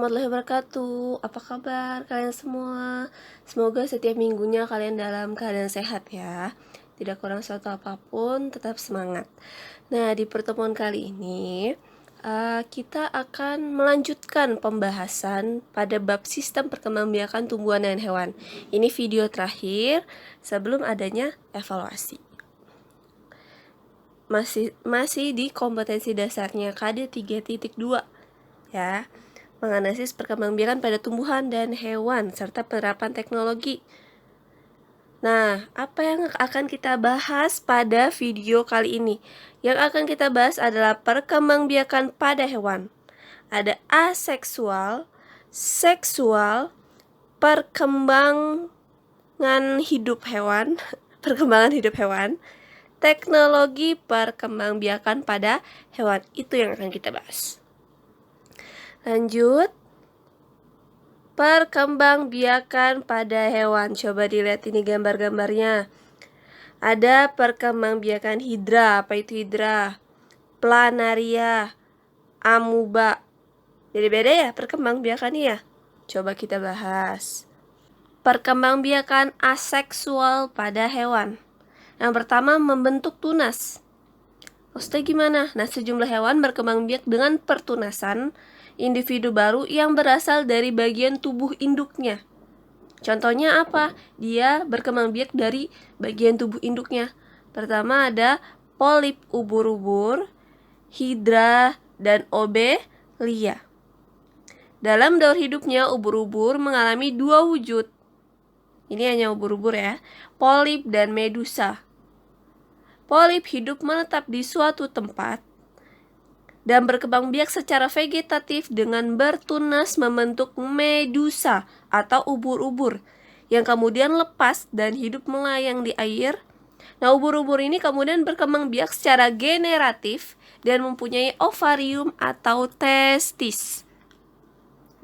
warahmatullahi wabarakatuh. Apa kabar kalian semua? Semoga setiap minggunya kalian dalam keadaan sehat ya. Tidak kurang suatu apapun, tetap semangat. Nah, di pertemuan kali ini kita akan melanjutkan pembahasan pada bab sistem perkembangbiakan tumbuhan dan hewan. Ini video terakhir sebelum adanya evaluasi. Masih di kompetensi dasarnya KD 3.2 ya, menganalisis perkembangbiakan pada tumbuhan dan hewan serta penerapan teknologi. Nah, apa yang akan kita bahas pada video kali ini? Yang akan kita bahas adalah perkembangbiakan pada hewan. Ada aseksual, seksual, perkembangan hidup hewan, perkembangan hidup hewan, teknologi perkembangbiakan pada hewan. Itu yang akan kita bahas. Lanjut. Perkembangbiakan pada hewan. Coba dilihat ini gambar-gambarnya. Ada perkembangbiakan hidra. Apa itu hidra? Planaria, amuba. Jadi beda ya perkembangbiakannya ya? Coba kita bahas. Perkembangbiakan aseksual pada hewan. Yang pertama, membentuk tunas. Maksudnya gimana? Nah, sejumlah hewan berkembang biak dengan pertunasan individu baru yang berasal dari bagian tubuh induknya. Contohnya apa? Dia berkembang biak dari bagian tubuh induknya. Pertama ada polip ubur-ubur, hidra, dan obelia. Dalam daur hidupnya, ubur-ubur mengalami dua wujud. Ini hanya ubur-ubur ya. Polip dan medusa. Polip hidup menetap di suatu tempat dan berkembang biak secara vegetatif dengan bertunas membentuk medusa atau ubur-ubur yang kemudian lepas dan hidup melayang di air. Nah, ubur-ubur ini kemudian berkembang biak secara generatif dan mempunyai ovarium atau testis.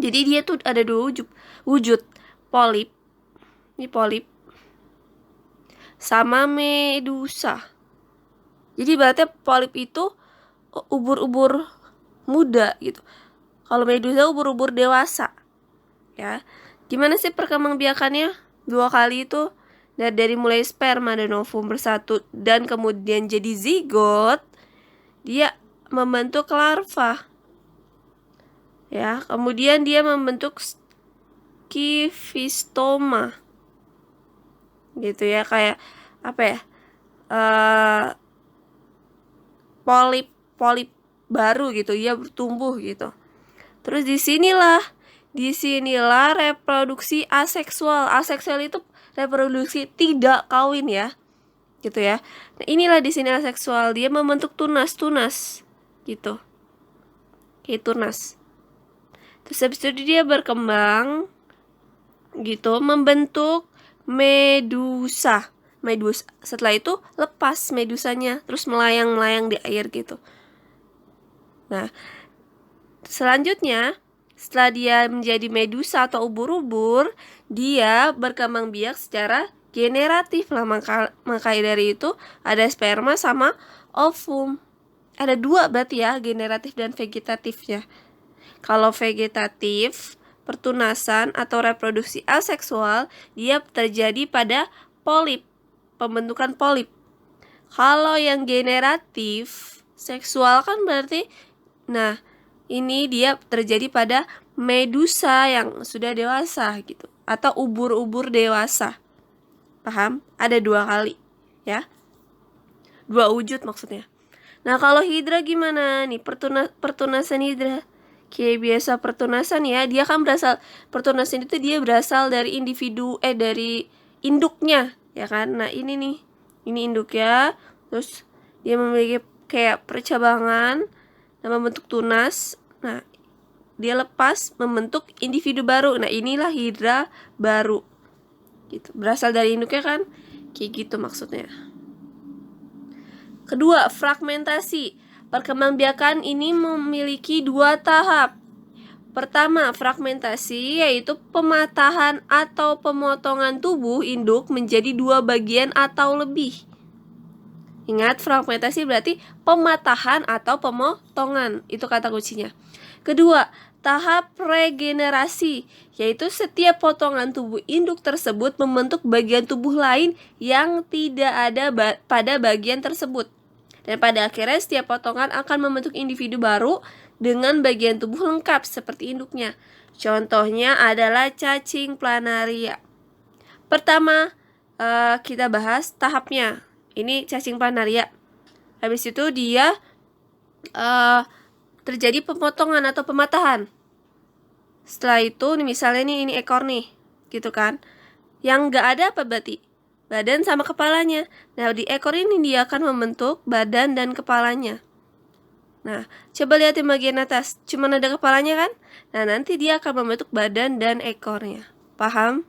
Jadi dia tuh ada dua wujud polip. Ini polip sama medusa. Jadi berarti polip itu ubur-ubur muda gitu. Kalau medusa ubur-ubur dewasa. Ya. Gimana sih perkembangbiakannya? Dua kali itu dari mulai sperma dan ovum bersatu dan kemudian jadi zigot, dia membentuk larva. Ya, kemudian dia membentuk skifistoma. Gitu ya, kayak apa ya? Polip baru gitu, ya bertumbuh gitu. Terus disinilah reproduksi aseksual. Aseksual itu reproduksi tidak kawin ya, gitu ya. Nah, inilah di sini aseksual, dia membentuk tunas gitu, kayak tunas. Terus habis itu dia berkembang gitu, membentuk medusa. Setelah itu lepas medusanya, terus melayang di air gitu. Nah, selanjutnya setelah dia menjadi medusa atau ubur-ubur, dia berkembang biak secara generatif lah. Maka dari itu ada sperma sama ovum. Ada dua berarti ya, generatif dan vegetatifnya. Kalau vegetatif, pertunasan atau reproduksi aseksual, dia terjadi pada polip, pembentukan polip. Kalau yang generatif, seksual kan berarti, nah ini dia terjadi pada medusa yang sudah dewasa gitu, atau ubur-ubur dewasa. Paham? Ada dua kali ya, dua wujud maksudnya. Nah, kalau hidra gimana nih pertunasan hidra? Kayak biasa pertunasan ya, dia kan pertunasan itu dia berasal dari individu dari induknya ya kan. Nah, ini nih, ini induk ya. Terus dia memiliki kayak percabangan dan membentuk tunas. Nah, dia lepas membentuk individu baru. Nah, inilah hidra baru gitu, berasal dari induknya kan, kayak gitu maksudnya. Kedua, fragmentasi. Perkembangbiakan ini memiliki dua tahap. Pertama, fragmentasi, yaitu pematahan atau pemotongan tubuh induk menjadi dua bagian atau lebih. Ingat, fragmentasi berarti pematahan atau pemotongan. Itu kata kuncinya. Kedua, tahap regenerasi, yaitu setiap potongan tubuh induk tersebut membentuk bagian tubuh lain yang tidak ada pada bagian tersebut. Dan pada akhirnya setiap potongan akan membentuk individu baru dengan bagian tubuh lengkap seperti induknya. Contohnya adalah cacing planaria. Pertama, kita bahas tahapnya. Ini cacing planaria. Habis itu dia terjadi pemotongan atau pematahan. Setelah itu, misalnya ini ekor nih, gitu kan. Yang nggak ada apa berarti? Badan sama kepalanya. Nah, di ekor ini dia akan membentuk badan dan kepalanya. Nah, coba lihat di bagian atas. Cuma ada kepalanya kan? Nah, nanti dia akan membentuk badan dan ekornya. Paham?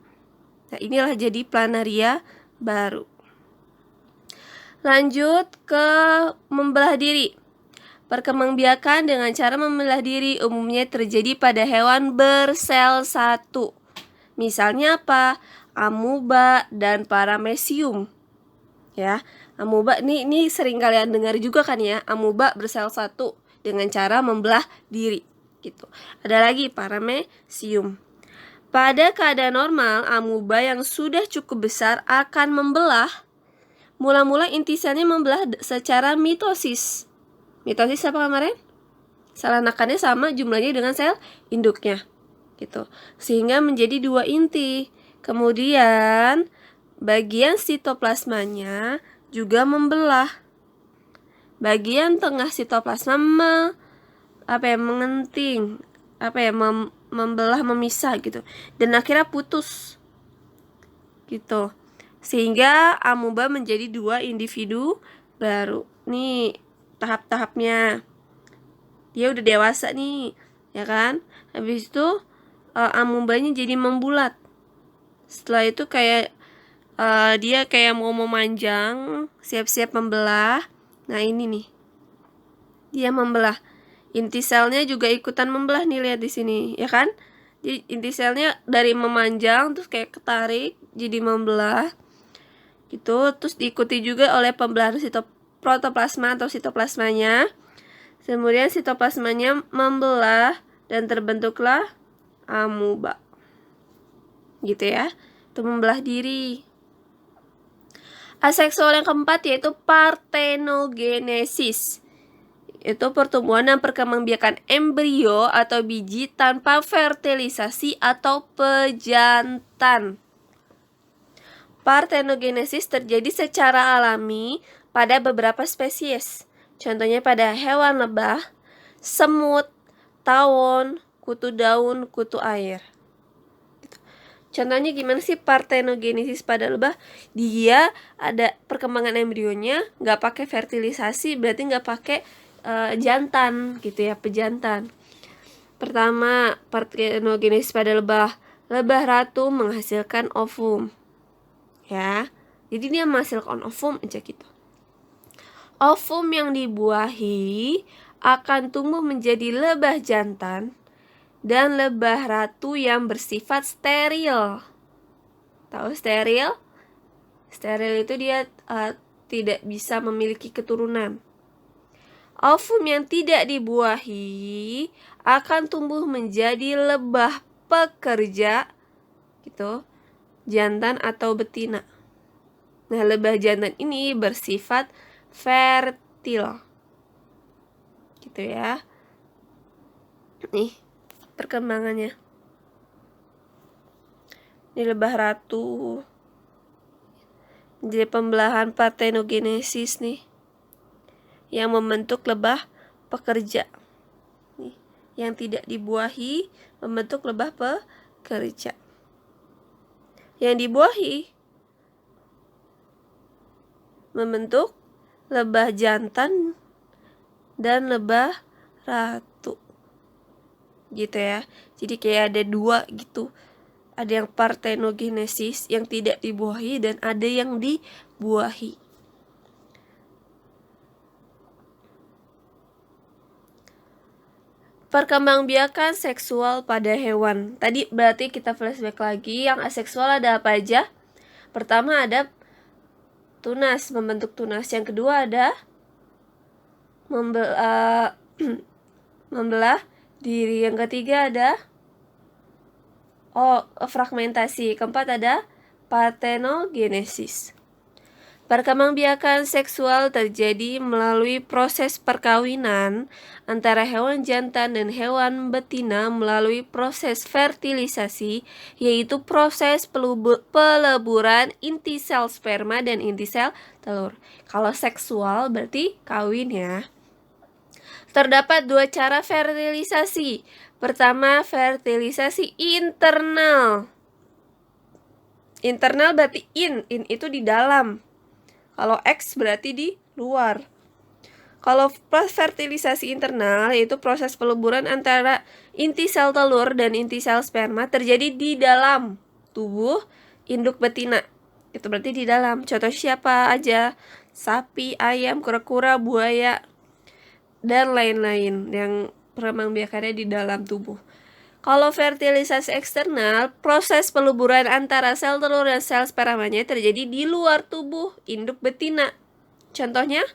Nah, inilah jadi planaria baru. Lanjut ke membelah diri. Perkembangbiakan dengan cara membelah diri umumnya terjadi pada hewan bersel satu. Misalnya apa? Amuba dan paramecium. Ya, amuba ini sering kalian dengar juga kan ya, amuba bersel satu dengan cara membelah diri gitu. Ada lagi paramecium. Pada keadaan normal, amuba yang sudah cukup besar akan membelah. Mula-mula inti selnya membelah secara mitosis. Mitosis apa kemarin? Sel anakannya sama jumlahnya dengan sel induknya gitu. Sehingga menjadi 2 inti. Kemudian bagian sitoplasmanya juga membelah. Bagian tengah sitoplasma mengenting, membelah, memisah gitu. Dan akhirnya putus. Gitu. Sehingga amuba menjadi 2 individu baru. Nih tahap-tahapnya. Dia udah dewasa nih, ya kan? Habis itu amubanya jadi membulat. Setelah itu kayak dia kayak mau memanjang, siap-siap membelah. Nah, ini nih. Dia membelah. Inti selnya juga ikutan membelah nih, lihat di sini, ya kan? Jadi inti selnya dari memanjang terus kayak ketarik jadi membelah. Gitu, terus diikuti juga oleh pembelahan protoplasma atau sitoplasmanya. Kemudian sitoplasmanya membelah dan terbentuklah amuba. Gitu ya. Itu membelah diri. Aseksual yang keempat yaitu partenogenesis. Itu pertumbuhan dan perkembangbiakan embrio atau biji tanpa fertilisasi atau pejantan. Partenogenesis terjadi secara alami pada beberapa spesies. Contohnya pada hewan lebah, semut, tawon, kutu daun, kutu air. Contohnya gimana sih partenogenesis pada lebah? Dia ada perkembangan embrionya, nggak pakai fertilisasi, berarti nggak pakai jantan gitu ya, pejantan. Pertama, partenogenesis pada lebah. Lebah ratu menghasilkan ovum. Ya, jadi dia menghasilkan ovum aja gitu. Ovum yang dibuahi akan tumbuh menjadi lebah jantan dan lebah ratu yang bersifat steril. Tahu steril? Steril itu dia tidak bisa memiliki keturunan. Ovum yang tidak dibuahi akan tumbuh menjadi lebah pekerja gitu, jantan atau betina. Nah, lebah jantan ini bersifat fertil. Gitu ya. Nih perkembangannya. Ini lebah ratu. Jadi pembelahan partenogenesis nih. Yang membentuk lebah pekerja. Nih, yang tidak dibuahi membentuk lebah pekerja. Yang dibuahi membentuk lebah jantan dan lebah ratu. Gitu ya. Jadi kayak ada 2 gitu. Ada yang partenogenesis yang tidak dibuahi dan ada yang dibuahi. Perkembangbiakan seksual pada hewan. Tadi berarti kita flashback lagi, yang aseksual ada apa aja? Pertama ada tunas, membentuk tunas. Yang kedua ada membelah Di yang ketiga ada fragmentasi. Keempat ada parthenogenesis. Perkembangbiakan seksual terjadi melalui proses perkawinan antara hewan jantan dan hewan betina melalui proses fertilisasi, yaitu proses peleburan inti sel sperma dan inti sel telur. Kalau seksual berarti kawin ya. Terdapat dua cara fertilisasi. Pertama, fertilisasi internal. Internal berarti in itu di dalam. Kalau X berarti di luar. Kalau fertilisasi internal, yaitu proses peleburan antara inti sel telur dan inti sel sperma terjadi di dalam tubuh induk betina. Itu berarti di dalam. Contoh siapa aja? Sapi, ayam, kura-kura, buaya, dan lain-lain yang perkembangbiakannya di dalam tubuh. Kalau fertilisasi eksternal, proses peleburan antara sel telur dan sel spermanya terjadi di luar tubuh induk betina. Contohnya,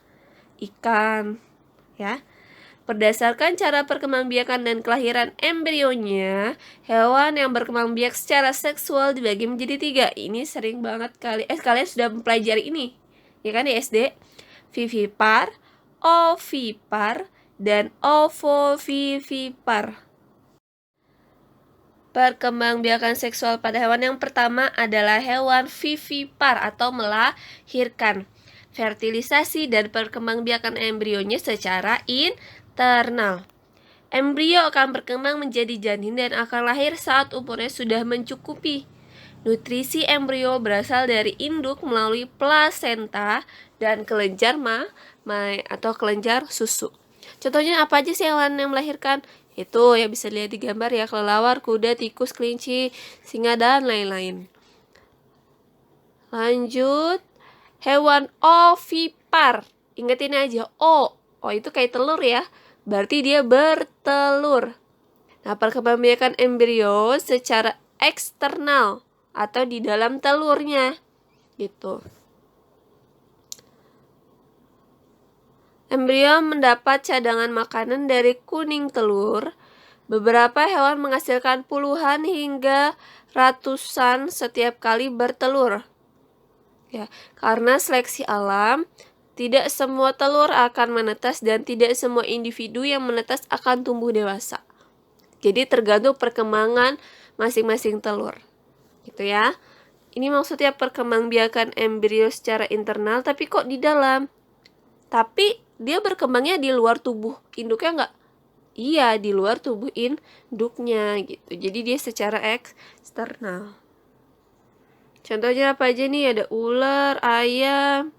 ikan. Ya. Berdasarkan cara perkembangbiakan dan kelahiran embrionya, hewan yang berkembang biak secara seksual dibagi menjadi 3. Ini sering banget kalian sudah mempelajari ini, ya kan di SD? Vivipar, ovipar, dan ovovivipar. Perkembangbiakan seksual pada hewan yang pertama adalah hewan vivipar atau melahirkan. Fertilisasi dan perkembangbiakan embrionya secara internal. Embrio akan berkembang menjadi janin dan akan lahir saat umurnya sudah mencukupi. Nutrisi embrio berasal dari induk melalui plasenta dan kelenjar atau kelenjar susu. Contohnya apa aja sih hewan yang melahirkan? Itu ya bisa lihat di gambar ya, kelelawar, kuda, tikus, kelinci, singa, dan lain-lain. Lanjut, hewan ovipar. Ingetin aja, O itu kayak telur ya, berarti dia bertelur. Nah, perkembangbiakan embrio secara eksternal atau di dalam telurnya gitu. Embrio mendapat cadangan makanan dari kuning telur. Beberapa hewan menghasilkan puluhan hingga ratusan setiap kali bertelur. Ya, karena seleksi alam, tidak semua telur akan menetas dan tidak semua individu yang menetas akan tumbuh dewasa. Jadi tergantung perkembangan masing-masing telur. Gitu ya. Ini maksudnya perkembangbiakan embrio secara internal tapi kok di dalam. Tapi dia berkembangnya di luar tubuh induknya enggak? Iya, di luar tubuh induknya gitu. Jadi dia secara eksternal. Contohnya apa aja nih? Ada ular, ayam,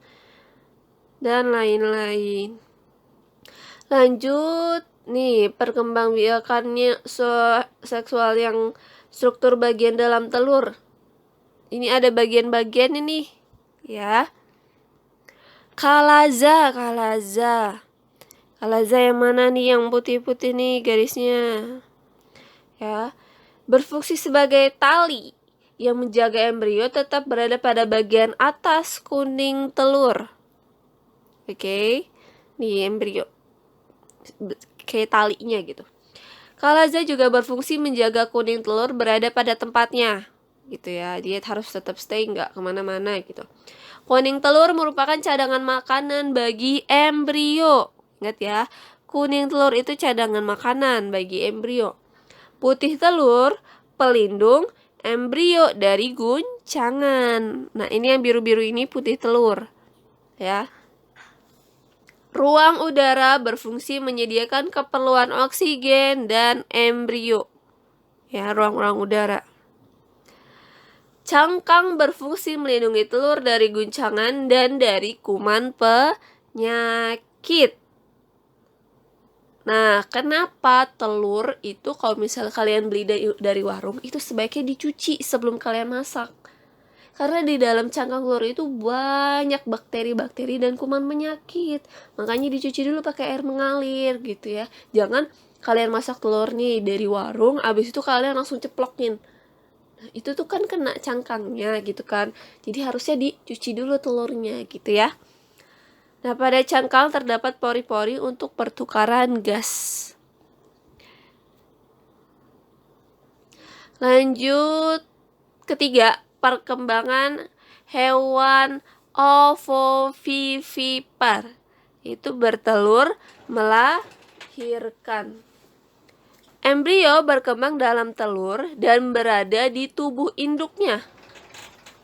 dan lain-lain. Lanjut, nih perkembangbiakannya seksual yang struktur bagian dalam telur. Ini ada bagian-bagian ini, ya. Kalaza yang mana nih yang putih-putih nih garisnya? Ya. Berfungsi sebagai tali yang menjaga embrio tetap berada pada bagian atas kuning telur. Oke. Nih embrio. Kayak talinya gitu. Kalaza juga berfungsi menjaga kuning telur berada pada tempatnya. Gitu ya. Dia harus tetap stay, nggak kemana-mana gitu. Kuning telur merupakan cadangan makanan bagi embrio. Ingat ya, kuning telur itu cadangan makanan bagi embrio. Putih telur pelindung embrio dari guncangan. Nah, ini yang biru-biru ini putih telur. Ya. Ruang udara berfungsi menyediakan keperluan oksigen dan embrio. Ya, ruang-ruang udara. Cangkang berfungsi melindungi telur dari guncangan dan dari kuman penyakit. Nah, kenapa telur itu kalau misalnya kalian beli dari warung itu sebaiknya dicuci sebelum kalian masak? Karena di dalam cangkang telur itu banyak bakteri-bakteri dan kuman penyakit. Makanya dicuci dulu pakai air mengalir gitu ya. Jangan kalian masak telur nih dari warung, abis itu kalian langsung ceplokin. Nah, itu tuh kan kena cangkangnya gitu kan. Jadi harusnya dicuci dulu telurnya gitu ya. Nah, pada cangkang terdapat pori-pori untuk pertukaran gas. Lanjut ketiga, perkembangan hewan ovovivipar. Itu bertelur, melahirkan. Embrio berkembang dalam telur dan berada di tubuh induknya.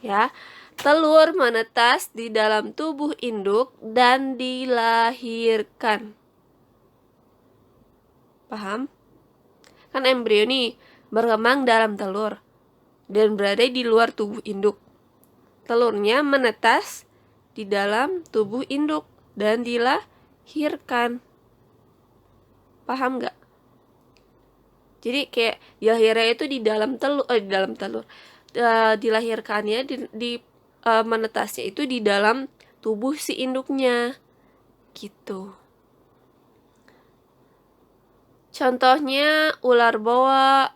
Ya, telur menetas di dalam tubuh induk dan dilahirkan. Paham? Kan embrio nih berkembang dalam telur dan berada di luar tubuh induk. Telurnya menetas di dalam tubuh induk dan dilahirkan. Paham nggak? Jadi kayak dilahirnya itu di dalam telur, dilahirkannya menetasnya itu di dalam tubuh si induknya, gitu. Contohnya ular boa,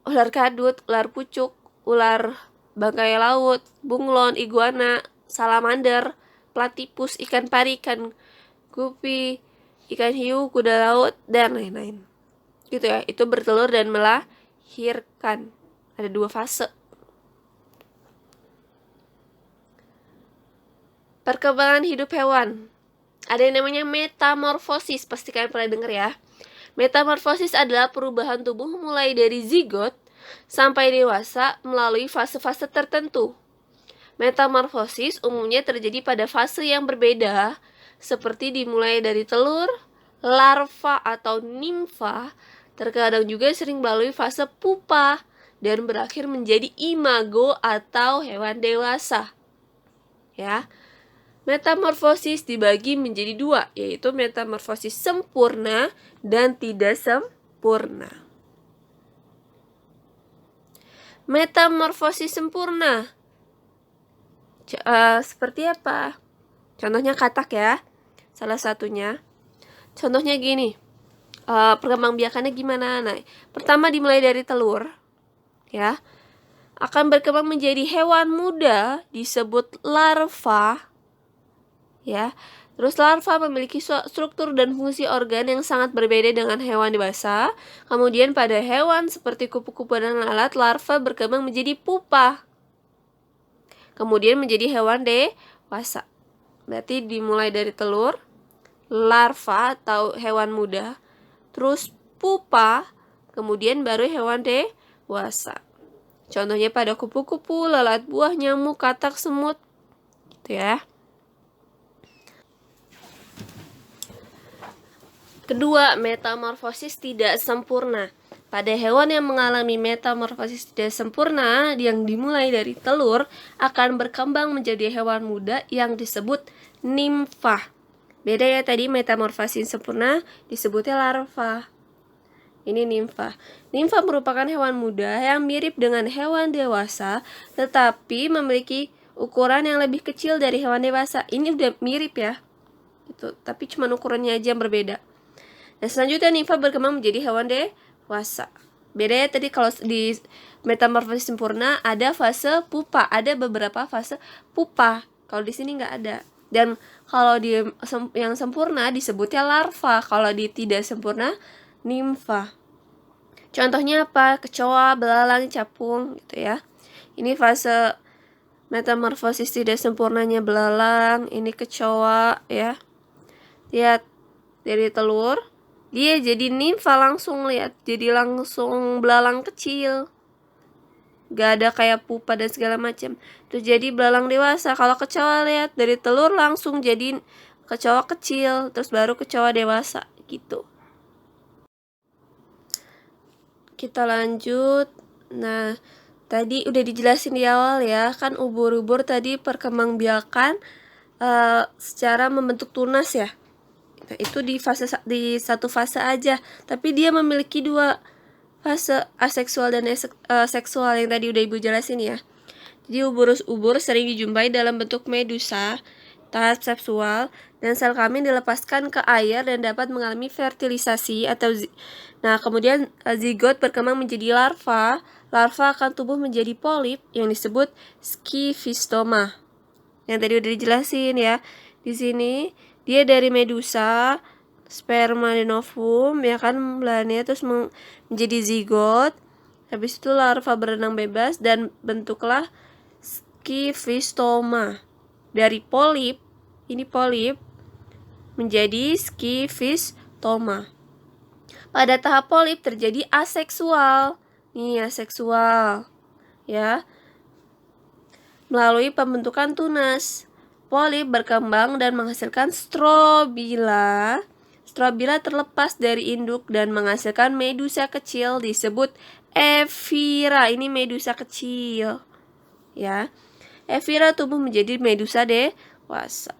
ular kadut, ular pucuk, ular bangkai laut, bunglon, iguana, salamander, platypus, ikan pari, ikan gupi, ikan hiu, kuda laut, dan lain-lain. Gitu ya, itu bertelur dan melahirkan. Ada 2 fase. Perkembangan hidup hewan. Ada yang namanya metamorfosis, pasti kalian pernah dengar ya. Metamorfosis adalah perubahan tubuh mulai dari zigot sampai dewasa melalui fase-fase tertentu. Metamorfosis umumnya terjadi pada fase yang berbeda, seperti dimulai dari telur, larva atau nimfa, terkadang juga sering melalui fase pupa, dan berakhir menjadi imago atau hewan dewasa. Ya, metamorfosis dibagi menjadi 2, yaitu metamorfosis sempurna dan tidak sempurna. Metamorfosis sempurna seperti apa? Contohnya katak ya, salah satunya. Contohnya gini, perkembangbiakannya gimana? Nah, pertama dimulai dari telur, ya, akan berkembang menjadi hewan muda disebut larva, ya. Terus larva memiliki struktur dan fungsi organ yang sangat berbeda dengan hewan dewasa. Kemudian pada hewan seperti kupu-kupu dan lalat, larva berkembang menjadi pupa. Kemudian menjadi hewan dewasa. Berarti dimulai dari telur, larva atau hewan muda, terus pupa, kemudian baru hewan dewasa. Contohnya pada kupu-kupu, lalat buah, nyamuk, katak, semut, gitu ya. Kedua, metamorfosis tidak sempurna. Pada hewan yang mengalami metamorfosis tidak sempurna yang dimulai dari telur akan berkembang menjadi hewan muda yang disebut nimfa. Beda ya, tadi metamorfosis sempurna disebutnya larva. Ini nimfa. Nimfa merupakan hewan muda yang mirip dengan hewan dewasa tetapi memiliki ukuran yang lebih kecil dari hewan dewasa. Ini udah mirip ya, gitu, tapi cuma ukurannya aja yang berbeda. Nah, selanjutnya nimfa berkembang menjadi hewan dewasa. Beda ya, tadi kalau di metamorfosis sempurna ada fase pupa, ada beberapa fase pupa. Kalau di sini nggak ada. Dan kalau di yang sempurna disebutnya larva, kalau di tidak sempurna nimfa. Contohnya apa? Kecoa, belalang, capung, gitu ya. Ini fase metamorfosis tidak sempurnanya belalang, ini kecoa ya. Lihat, dari telur dia jadi nimfa langsung, lihat, jadi langsung belalang kecil, gak ada kayak pupa dan segala macam. Terus jadi belalang dewasa. Kalau kecoa, lihat, dari telur langsung jadi kecoa kecil, terus baru kecoa dewasa, gitu. Kita lanjut. Nah, tadi udah dijelasin di awal ya, kan ubur-ubur tadi perkembangbiakan secara membentuk tunas ya. Nah, itu di satu fase aja, tapi dia memiliki 2 fase, aseksual dan seksual yang tadi udah Ibu jelasin ya. Jadi ubur sering dijumpai dalam bentuk medusa, tahap seksual, dan sel kelamin dilepaskan ke air dan dapat mengalami fertilisasi atau nah, kemudian zigot berkembang menjadi larva. Larva akan tumbuh menjadi polip yang disebut skifistoma. Yang tadi udah dijelasin ya. Di sini dia dari medusa, sperma dan ovum, ya kan, belahnya terus menjadi zigot. Habis itu larva berenang bebas dan bentuklah skifistoma. Dari polip, ini polip, menjadi skifistoma. Pada tahap polip terjadi aseksual. Nih, aseksual. Ya. Melalui pembentukan tunas. Polip berkembang dan menghasilkan strobila. Strobila terlepas dari induk dan menghasilkan medusa kecil disebut evira. Ini medusa kecil. Ya. Evira tumbuh menjadi medusa dewasa.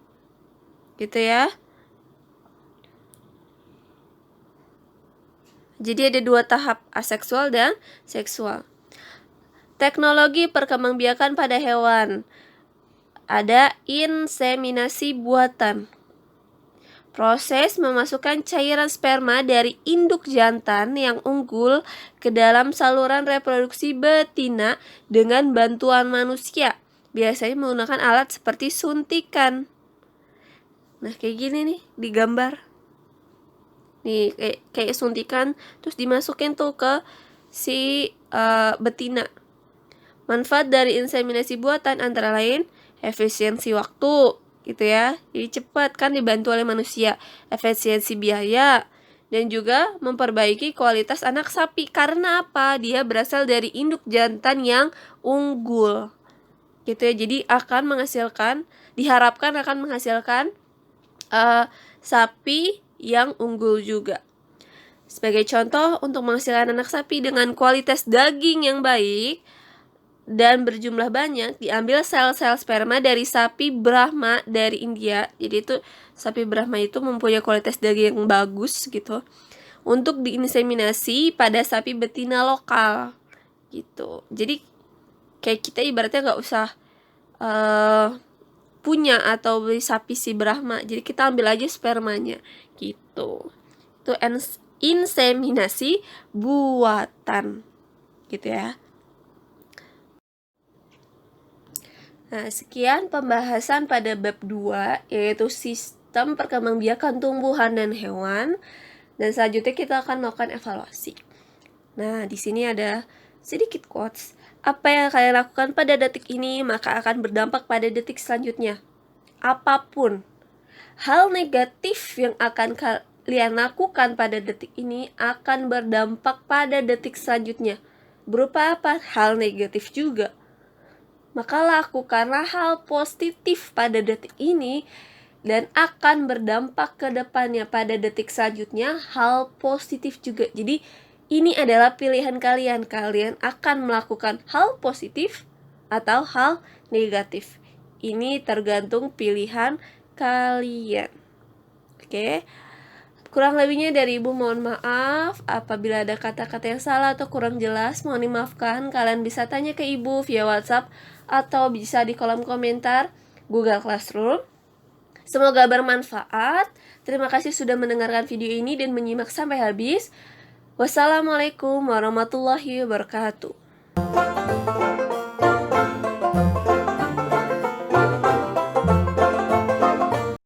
Gitu ya. Jadi ada 2 tahap, aseksual dan seksual. Teknologi perkembangbiakan pada hewan. Ada inseminasi buatan. Proses memasukkan cairan sperma dari induk jantan yang unggul ke dalam saluran reproduksi betina dengan bantuan manusia. Biasanya menggunakan alat seperti suntikan. Nah, kayak gini nih digambar. Nih kayak suntikan terus dimasukin tuh ke si betina. Manfaat dari inseminasi buatan antara lain efisiensi waktu gitu ya, jadi cepat kan, dibantu oleh manusia, efisiensi biaya, dan juga memperbaiki kualitas anak sapi. Karena apa? Dia berasal dari induk jantan yang unggul gitu ya, jadi diharapkan akan menghasilkan sapi yang unggul juga. Sebagai contoh, untuk menghasilkan anak sapi dengan kualitas daging yang baik dan berjumlah banyak, diambil sel-sel sperma dari sapi Brahma dari India. Jadi itu sapi Brahma itu mempunyai kualitas daging yang bagus gitu, untuk diinseminasi pada sapi betina lokal gitu. Jadi kayak kita ibaratnya nggak usah punya atau beli sapi si Brahma, jadi kita ambil aja spermanya gitu. Itu inseminasi buatan gitu ya. Nah, sekian pembahasan pada bab 2, yaitu sistem perkembangbiakan tumbuhan dan hewan. Dan selanjutnya kita akan melakukan evaluasi. Nah, di sini ada sedikit quotes. Apa yang kalian lakukan pada detik ini maka akan berdampak pada detik selanjutnya. Apapun hal negatif yang akan kalian lakukan pada detik ini akan berdampak pada detik selanjutnya. Berupa apa? Hal negatif juga. Maka lakukanlah hal positif pada detik ini dan akan berdampak ke depannya pada detik selanjutnya hal positif juga. Jadi ini adalah pilihan kalian. Kalian akan melakukan hal positif atau hal negatif. Ini tergantung pilihan kalian. Oke. Kurang lebihnya dari Ibu mohon maaf. Apabila ada kata-kata yang salah atau kurang jelas, mohon dimaafkan. Kalian bisa tanya ke Ibu via WhatsApp atau bisa di kolom komentar Google Classroom. Semoga bermanfaat. Terima kasih sudah mendengarkan video ini dan menyimak sampai habis. Wassalamualaikum warahmatullahi wabarakatuh.